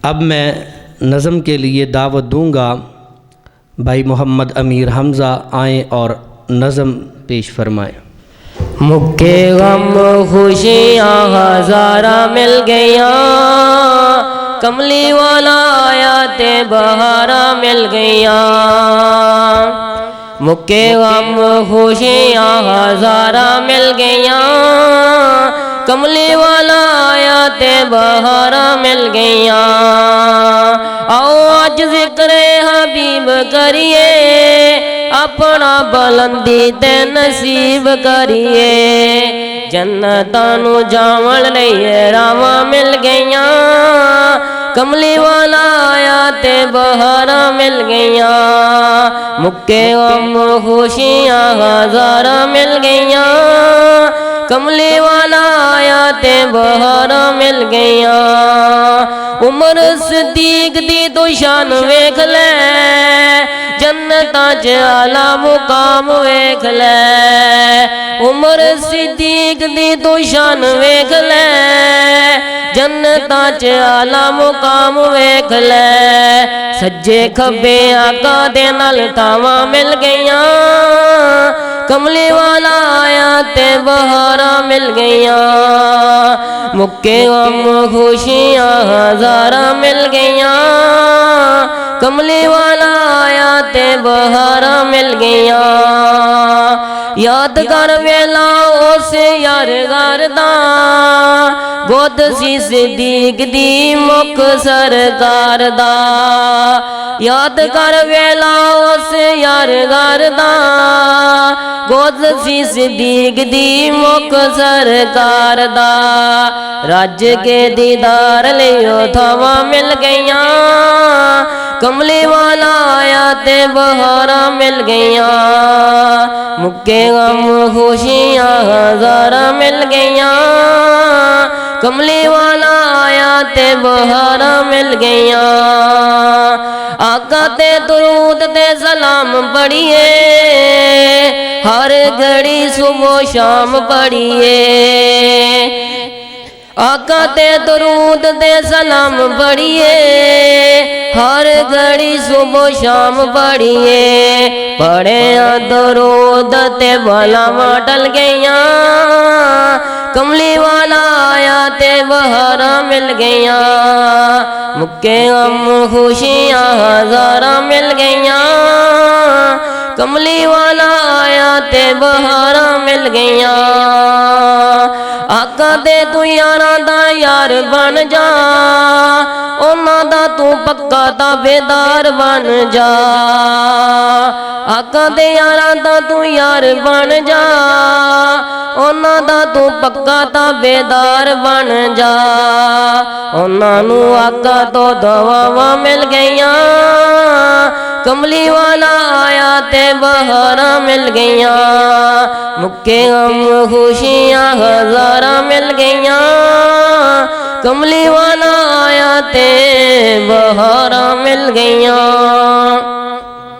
अब मैं नज़म के लिए दावत दूंगा। भाई मोहम्मद अमीर हमज़ा आएँ और नज़म पेश फरमाएँ। मुक्के गम खुशियाँ हज़ारा मिल गया, कमली वाला आया ते बहारा मिल गया। मुक्के गम खुशियाँ हज़ारा मिल गया, कमली वाला आया ते बहारा मिल गया। आओ आज ज़िक्र हबीब करिए, अपना बुलंदी ते नसीब करिए। जन्नतां नू जावण लईए रावां मिल गईया, कमली वाला आया ते बहारा मिल गईया। मुक्के गम खुशियाँ हज़ारा मिल गईया, कमली वाला आया ते बहारा मिल गईया। उमर सिद्दीक दी तो शान वेख ले, जन्नतां च आला मुकाम वेख ले। उमर सिद्दीक दी तो शान वेख ले, जन्नतां च आला मुकाम वेख ले। सज्जे खब्बे आका दे नाल थावां मिल गईया, कमली वाला आया ते बहारा मिल गईया। मुक्के गम खुशियाँ हज़ारा मिल गईया, कमली वाला आया ते बहारा मिल गईया। याद कर वेला उस यार करदा, गोद सी सिद्दीक दी मुख सरकार दा। याद कर वेला उस यार करदा, गोद सी सिद्दीक दी मुख सरकार दा। रज के दीदार लियो थावां मिल गईया, कमली वाला आया ते बहारा मिल गईया। मुक्के गम खुशियाँ हज़ारा मिल गईया, कमली वाला आया ते बहारा मिल गईया। आका ते दुरूद ते सलाम पढ़िए, हर घड़ी सुबह शाम पढ़िए। आका ते दुरूद ते सलाम पढ़िए, हर घड़ी सुबह शाम पढ़िए। पढ़े दुरूद ते बलावां टल गईया, कमली वाला आया ते बहारा मिल गईया। मुक्के गम खुशियाँ हज़ारा मिल गईया, कमली वाला आया ते बहारा मिल गईया। आका दे तू यारां दा यार बन जा, उन्हां दा तू पक्का ताबेदार बन जा। आका दे यारां दा तू यार बन जा, उन्हां दा तू पक्का ताबेदार बन जा। उन्हां नू आका तो दुआवां मिल गईया, कमली वाला आया ते बहारा मिल गईया। मुक्के गम खुशियाँ हज़ारा मिल गईया, कमली वाला आया ते बहारा मिल गईया।